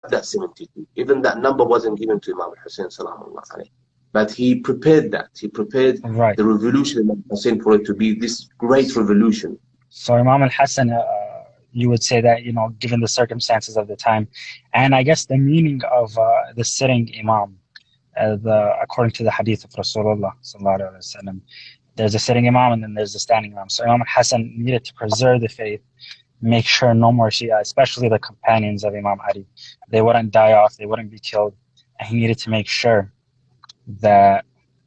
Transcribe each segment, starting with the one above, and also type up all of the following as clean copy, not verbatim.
that 72. Even that number wasn't given to Imam Hussein salamullah alayhi. But he prepared that. He prepared the revolution of Imam Hussein for it to be this great revolution. So Imam al-Hassan, you would say that, you know, given the circumstances of the time, and I guess the meaning of the sitting Imam, according to the hadith of Rasulullah sallallahu alaihi wasallam, there's a sitting Imam and then there's a standing Imam. So Imam al-Hassan needed to preserve the faith, make sure no more Shia, especially the companions of Imam Ali, they wouldn't die off, they wouldn't be killed, and he needed to make sure that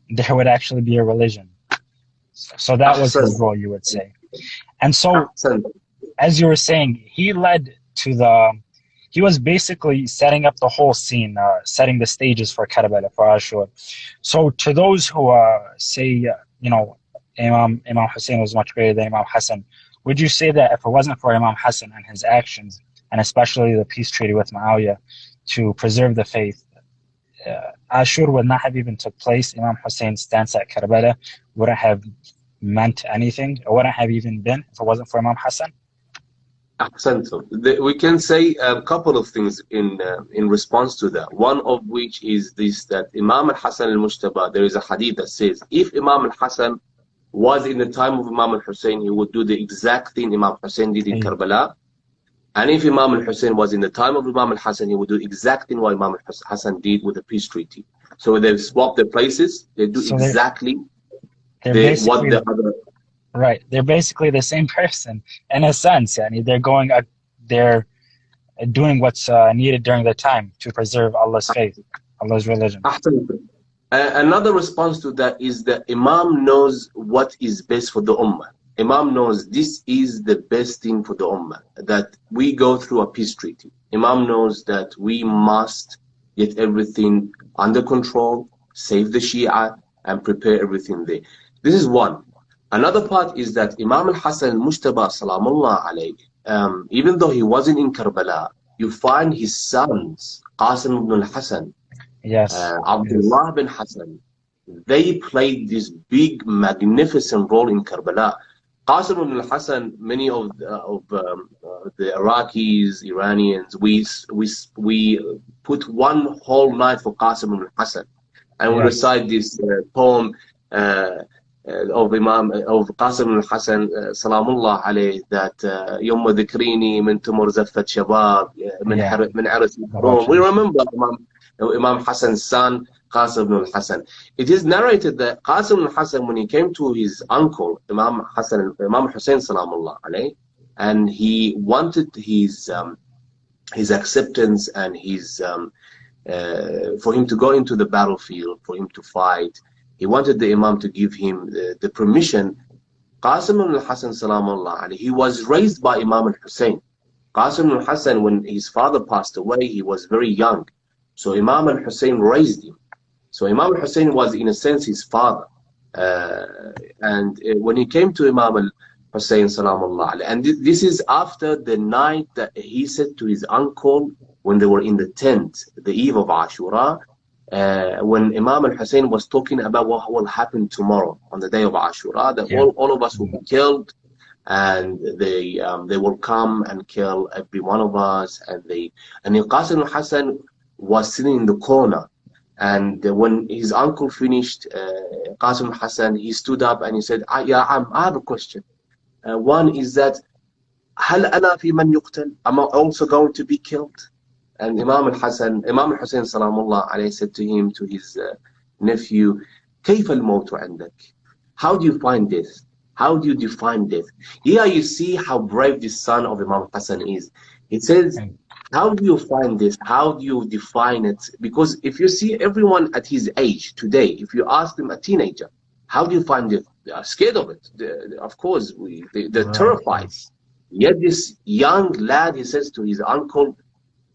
there would actually be a religion. So that was his role, you would say. And so, as you were saying, he led to he was basically setting up the whole scene, setting the stages for Karbala, for Ashura. So to those who say, you know, Imam Hussein was much greater than Imam Hassan, would you say that if it wasn't for Imam Hassan and his actions, and especially the peace treaty with Muawiyah to preserve the faith, Ashur would not have even took place? Imam Hussein's stance at Karbala wouldn't have meant anything. It wouldn't have even been if it wasn't for Imam Hassan. We can say a couple of things in response to that. One of which is this, that Imam al-Hasan al-Mujtaba, there is a hadith that says if Imam al-Hasan was in the time of Imam al-Hussein, he would do the exact thing Imam Hussein did in Karbala. And if Imam al-Hussein was in the time of Imam al-Hassan, he would do exactly what Imam al-Hassan did with the peace treaty. So they swap their places, they do exactly what the other... Right, they're basically the same person in a sense. I mean, they're doing what's needed during their time to preserve Allah's faith, Allah's religion. Another response to that is that Imam knows what is best for the Ummah. Imam knows this is the best thing for the Ummah, that we go through a peace treaty. Imam knows that we must get everything under control, save the Shia, and prepare everything there. This is one. Another part is that Imam al-Hasan al-Mujtaba salamullah alayhi, even though he wasn't in Karbala, you find his sons, Qasim ibn al-Hasan, Abdullah bin Hasan, they played this big, magnificent role in Karbala. Qasim ibn al-Hasan, many of the Iraqis, Iranians, we put one whole night for Qasim ibn al-Hasan, and we recite this poem of Qasim al-Hasan salamullah alayhi, that يوم ذكريني من تمر زفت شباب من عرس الحروم. We remember Imam Hassan's son, Qasim al-Hasan. It is narrated that Qasim al-Hasan, when he came to his uncle, Imam Hussein salamullah alayhi, and he wanted his acceptance and his for him to go into the battlefield, for him to fight, he wanted the Imam to give him the permission. Qasim al-Hasan salamullah alayhi, he was raised by Imam al-Hussein. Qasim al-Hasan, when his father passed away, he was very young. So Imam al-Hussein raised him. So Imam al-Hussein was, in a sense, his father. And when he came to Imam al-Hussein salamullah alayhi, and this is after the night that he said to his uncle, when they were in the tent, the eve of Ashura, when Imam al-Hussein was talking about what will happen tomorrow on the day of Ashura, that all of us will be killed, and they will come and kill every one of us. And Qasim al-Hasan was sitting in the corner, and when his uncle finished, Qasim al-Hasan, he stood up and he said, I have a question. One is that, هل أنا في من يقتل? Am I also going to be killed? And Imam al-Hussein salamullah alayhi said to him, to his nephew, كيف الموت عندك? How do you find death? How do you define death? Here you see how brave this son of Imam Hassan is. It says, how do you find this? How do you define it? Because if you see everyone at his age today, if you ask them, a teenager, how do you find it? They are scared of it. Of course, they're terrified. Yet this young lad, he says to his uncle,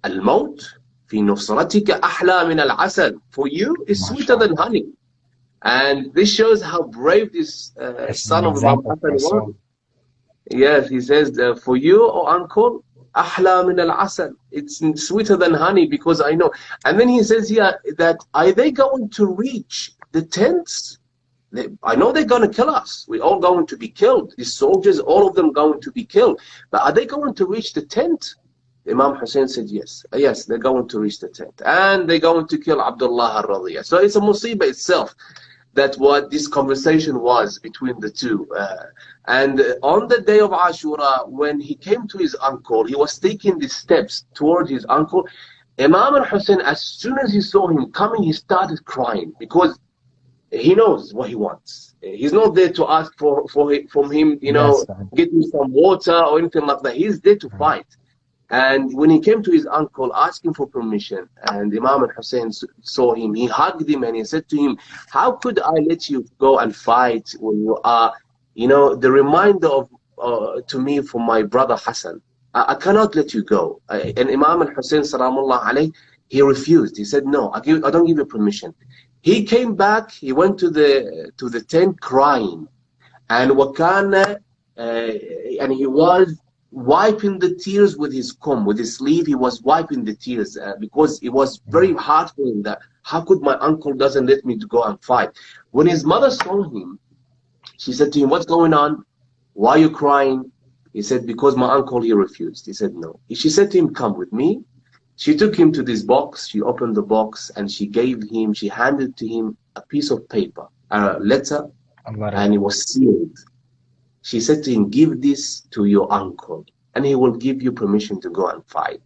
الموت في نصرتك أحلى من العسل. For you, it's sweeter than honey. And this shows how brave this son of Imam Hassan was. Yes, he says, for you, oh uncle, أحلى من العسل. It's sweeter than honey, because I know. And then he says here that, are they going to reach the tents? I know they're going to kill us. We're all going to be killed. These soldiers, all of them going to be killed. But are they going to reach the tent? Imam Hussein said yes. Yes, they're going to reach the tent. And they're going to kill Abdullah al-Radiyah. So it's a musibah itself. That what this conversation was between the two. And on the day of Ashura, when he came to his uncle, he was taking the steps toward his uncle. Imam al-Hussein, as soon as he saw him coming, he started crying because he knows what he wants. He's not there to ask from him, you know, get me some water or anything like that. He's there to fight. And when he came to his uncle asking for permission, and Imam al-Hussein saw him, he hugged him and he said to him, how could I let you go and fight when you are, you know, the reminder of to me from my brother Hasan. I cannot let you go. And Imam al-Hussein, salamullah alayh, he refused. He said, no, I don't give you permission. He came back, he went to the tent crying. And wakana, and he was wiping the tears with his comb, with his sleeve. He was wiping the tears because it was very hard for him that how could my uncle doesn't let me to go and fight. When his mother saw him, she said to him, what's going on? Why are you crying? He said, because my uncle, he refused. He said, no. She said to him, come with me. She took him to this box. She opened the box and she handed to him a piece of paper, a letter, and it was sealed. She said to him, give this to your uncle and he will give you permission to go and fight.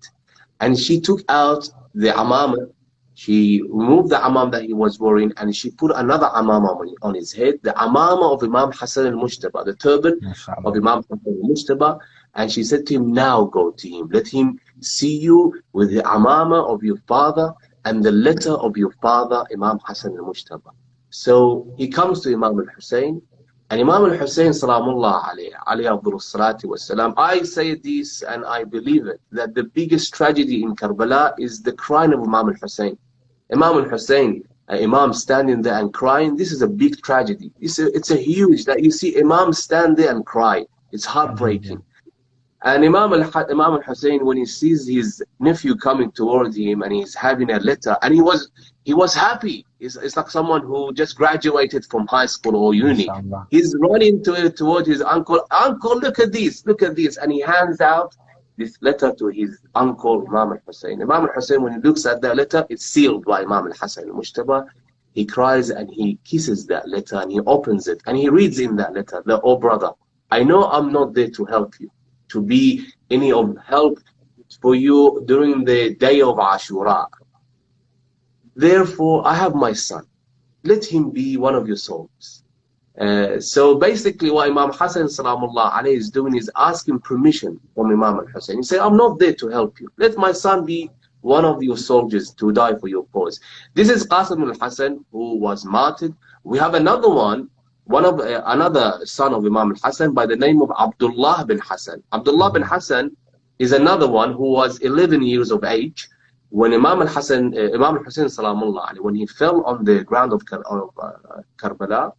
And she took out the amama. She removed the amam that he was wearing and she put another amama on his head, the amama of Imam Hasan al-Mujtaba, the turban of Imam Hasan al-Mujtaba. And she said to him, now go to him. Let him see you with the amama of your father and the letter of your father, Imam Hasan al-Mujtaba. So he comes to Imam al-Hussein. And Imam al-Hussein, salamullah alayhi abdul salati wassalam, I say this and I believe it, that the biggest tragedy in Karbala is the crying of Imam al-Hussein. Imam al-Hussein, Imam standing there and crying, this is a big tragedy. It's a huge, that you see Imam stand there and cry. It's heartbreaking. And Imam al-Hussein, when he sees his nephew coming towards him and he's having a letter, and he was happy. It's like someone who just graduated from high school or uni. He's running towards his uncle. Uncle, look at this, and he hands out this letter to his uncle Imam al-Hussein. Imam al-Hussein, when he looks at that letter, it's sealed by Imam al-Hasan al-Mujtaba. He cries and he kisses that letter and he opens it and he reads in that letter that, oh brother, I know I'm not there to help you, to be any of help for you during the day of Ashura. Therefore, I have my son. Let him be one of your soldiers. So basically what Imam Hasan salamullah alayhi is doing is asking permission from Imam al-Hussein. He said, I'm not there to help you. Let my son be one of your soldiers to die for your cause. This is Qasim al-Hasan, who was martyred. We have another one, another son of Imam al-Hasan by the name of Abdullah bin Hasan. Abdullah bin Hasan is another one who was 11 years of age. When Imam al-Hussein salamullah alayhi, when he fell on the ground of Karbala,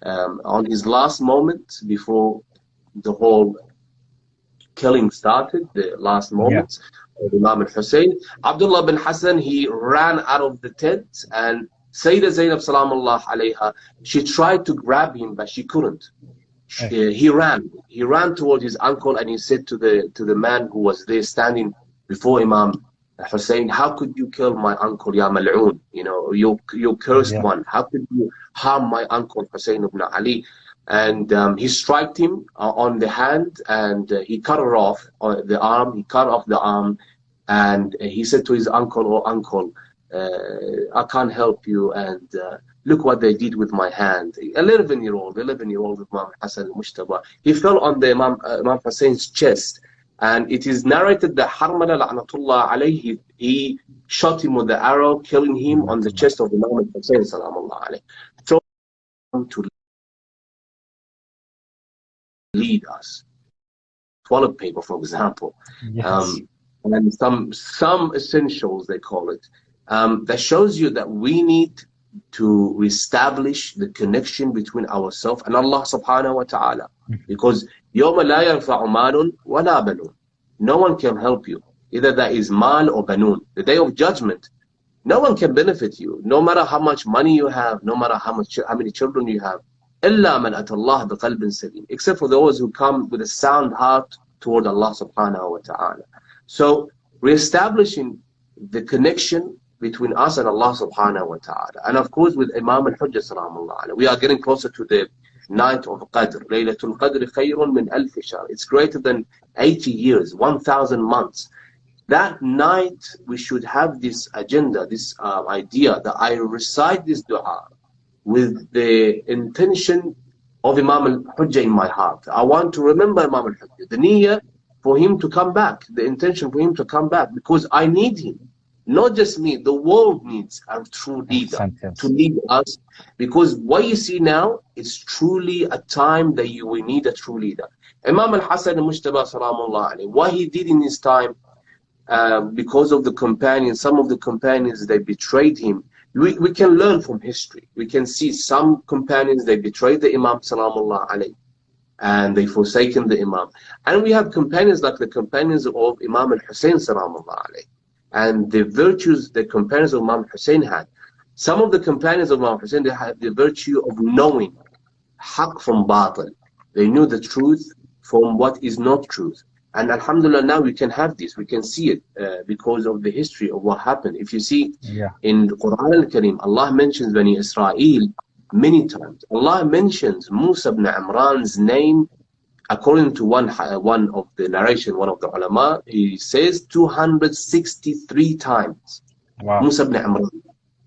on his last moment before the whole killing started, the last moments of Imam al-Hussein, Abdullah bin Hasan, he ran out of the tent, and Sayyidah Zainab salamullah alayha, she tried to grab him, but she couldn't. He ran towards his uncle, and he said to the man who was there standing before Imam Hussein, how could you kill my uncle, Ya Mal'oon? You know, you cursed one. How could you harm my uncle Hussein ibn Ali? And he struck him on the hand, and he cut her off the arm. He cut off the arm, and he said to his uncle, oh uncle, I can't help you, and look what they did with my hand. 11-year-old Imam Hasan al-Mujtaba, he fell on the Imam Hussein's chest. And it is narrated that Harmala la'natullah alayhi, he shot him with the arrow, killing him on the chest of Imam Hussein salamullah alayhi. So to lead us. Toilet paper, for example. And some essentials, they call it, that shows you that we need to reestablish the connection between ourselves and Allah subhanahu wa ta'ala. Because يَوْمَ لَا يَنْفَعُ مَالٌ وَلَا بَنُونَ, no one can help you. Either that is mal or banun. The day of judgment, no one can benefit you, no matter how much money you have, no matter how many children you have. إِلَّا مَنْ أَتَى اللَّهَ بِقَلْبٍ سَلِيمٍ, except for those who come with a sound heart toward Allah subhanahu wa ta'ala. So Reestablishing the connection between us and Allah subhanahu wa ta'ala. And of course with Imam al-Hujjah salamullah alayhi. We are getting closer to the night of Qadr. Laylatul Qadr khayrun min alf shahr. It's greater than 80 years, 1,000 months. That night we should have this agenda, this idea that I recite this dua with the intention of Imam al-Hujjah in my heart. I want to remember Imam al-Hujjah, the niyyah for him to come back, the intention for him to come back, because I need him. Not just me, the world needs a true leader to lead us, because what you see now is truly a time that we need a true leader. Imam al-Hasan al-Mujtaba salamullah alayhi, what he did in his time, because of the companions, some of the companions, they betrayed him. We can learn from history. We can see some companions, they betrayed the Imam salamullah alayhi, and they forsaken the Imam. And we have companions like the companions of Imam al-Hussein salamullah alayhi, and the virtues the companions of Imam Hussein had. Some of the companions of Imam Hussein, they had the virtue of knowing haqq from batil. They knew the truth from what is not truth. And alhamdulillah, now we can have this. We can see it because of the history of what happened. If you see in the Quran al-Karim, Allah mentions Bani Israel many times. Allah mentions Musa ibn Imran's name. According to one of the narration, one of the ulama, he says 263 times. Wow. Musa ibn Imran.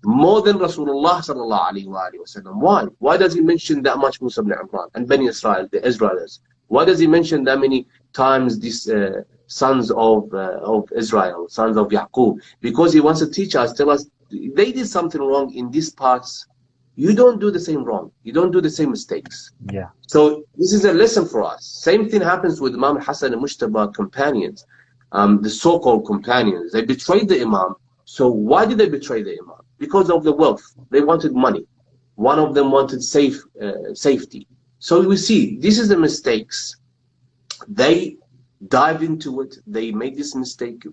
More than Rasulullah sallallahu alayhi wa sallam. Why? Why does he mention that much Musa ibn Imran and Bani Israel, the Israelites? Why does he mention that many times these sons of Israel, sons of Yaqub? Because he wants to teach us, tell us, they did something wrong in these parts. You don't do the same wrong. You don't do the same mistakes. Yeah. So this is a lesson for us. Same thing happens with Imam Hasan al-Mujtaba companions, the so-called companions. They betrayed the Imam. So why did they betray the Imam? Because of the wealth. They wanted money. One of them wanted safety. So we see, this is the mistakes. They dive into it. They made this mistake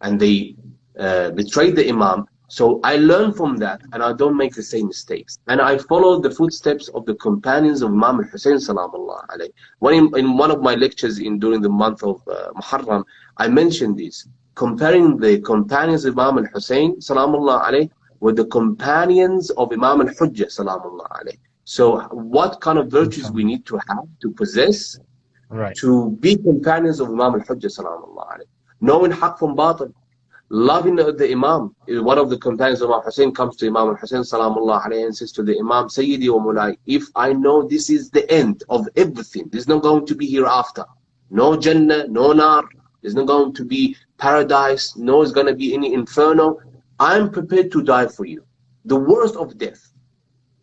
and they betrayed the Imam. So I learn from that, and I don't make the same mistakes. And I follow the footsteps of the companions of Imam al-Hussein salamullah alayhi. In one of my lectures during the month of Muharram, I mentioned this, comparing the companions of Imam al-Hussein salamullah alayhi with the companions of Imam al-Hujjah salamullah alayhi. So what kind of virtues we need to have, to possess, to be companions of Imam al-Hujjah salamullah alayhi. Knowing haqq from batil. Loving the Imam. One of the companions of Imam Hussein comes to Imam Hussein salamullah alayhi and says to the Imam, Sayyidi wa Mulai, if I know this is the end of everything, there's not going to be hereafter. No Jannah, no Nar, there's not going to be paradise, no is going to be any inferno. I'm prepared to die for you. The worst of death.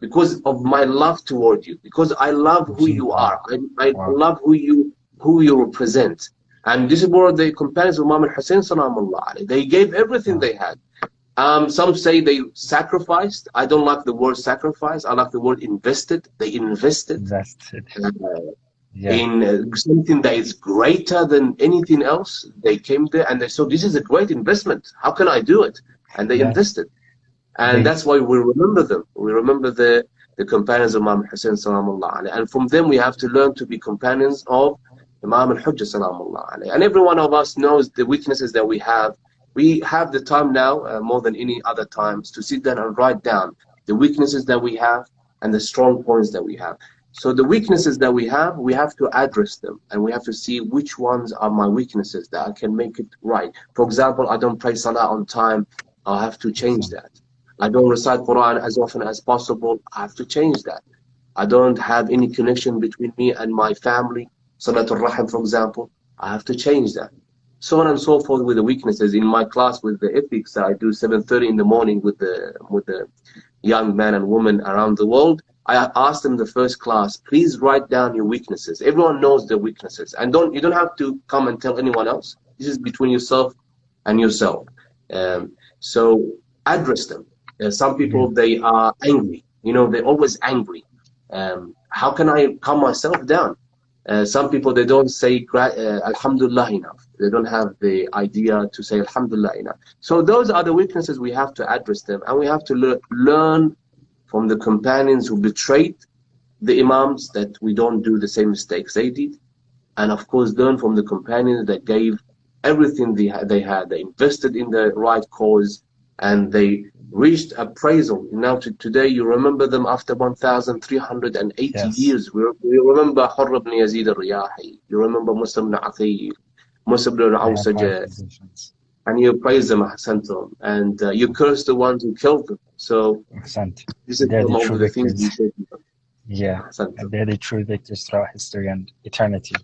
Because of my love toward you. Because I love who you are. I love who you represent. And this is where the companions of Imam al-Hussein salamullah alayhi, they gave everything they had. Some say they sacrificed. I don't like the word sacrifice. I like the word invested. They invested in something that is greater than anything else. They came there and they saw, this is a great investment. How can I do it? And they invested. And that's why we remember them. We remember the companions of Imam al-Hussein salamullah alayhi. And from them we have to learn to be companions of Imam al-Hujjah salamullah alayhi. And every one of us knows the weaknesses that we have. We have the time now, more than any other times, to sit down and write down the weaknesses that we have and the strong points that we have. So the weaknesses that we have to address them. And we have to see which ones are my weaknesses that I can make it right. For example, I don't pray salah on time. I'll have to change that. I don't recite Quran as often as possible. I have to change that. I don't have any connection between me and my family. Salatul Rahim, for example, I have to change that. So on and so forth with the weaknesses. In my class with the ethics that I do 7:30 in the morning with the young men and women around the world, I asked them the first class, please write down your weaknesses. Everyone knows their weaknesses. And you don't have to come and tell anyone else. This is between yourself and yourself. So address them. Some people, they are angry. You know, they're always angry. How can I calm myself down? Some people, they don't say Alhamdulillah enough. They don't have the idea to say Alhamdulillah enough. So those are the weaknesses. We have to address them. And we have to learn from the companions who betrayed the Imams, that we don't do the same mistakes they did. And of course, learn from the companions that gave everything they had. They invested in the right cause, and they reached appraisal. Now today, you remember them after 1,380 Yes. years. We remember Hurr ibn Yazid al-Riyahi. You remember Musa ibn Aqil, Musa ibn They have high al-Awsajah, positions. and you praise them, Ahsantum, and you curse the ones who killed them. So Accent. this is They're the some true of the things we victors. should. Yeah. Ahsantum. They're the true victors throughout history and eternity.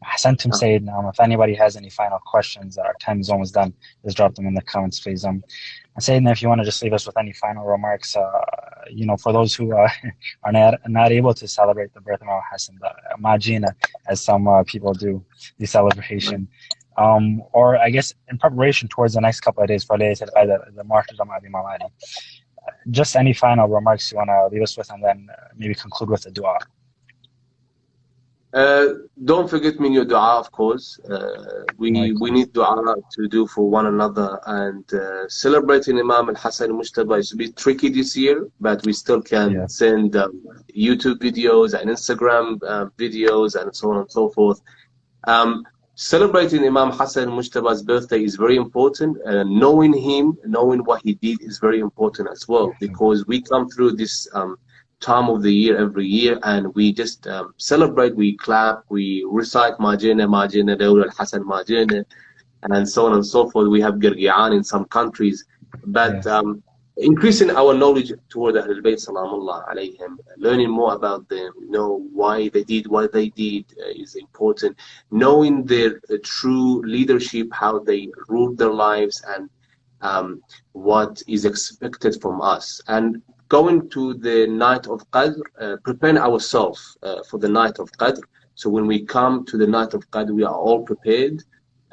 Ahsantum Ah. Sayyidina. If anybody has any final questions, our time is almost done. Just drop them in the comments, please. Sayyidina, if you want to just leave us with any final remarks, for those who are not able to celebrate the birth of Imam Hassan, the Majina, as some people do, the celebration. Or I guess in preparation towards the next couple of days for Laylatul Qadr, the martyrdom of Imam Ali. Just any final remarks you want to leave us with, and then maybe conclude with a dua. Don't forget me in your dua, of course. We need dua to do for one another, and celebrating Imam al-Hasan al-Mujtaba is a bit tricky this year, but we still can send YouTube videos and Instagram videos and so on and so forth. Celebrating Imam Hasan al-Mujtaba's birthday is very important. Knowing him, knowing what he did is very important as well, because we come through this time of the year every year, and we just celebrate, we clap, we recite Majina, Majina, Dawla al-Hasan Majina, and so on and so forth. We have Girgi'an in some countries, but increasing our knowledge toward Ahlul Bayt Salamullah alayhim, learning more about them, why they did what they did is important. Knowing their true leadership, how they ruled their lives, and what is expected from us. And going to the night of Qadr, preparing ourselves for the night of Qadr. So when we come to the night of Qadr, we are all prepared.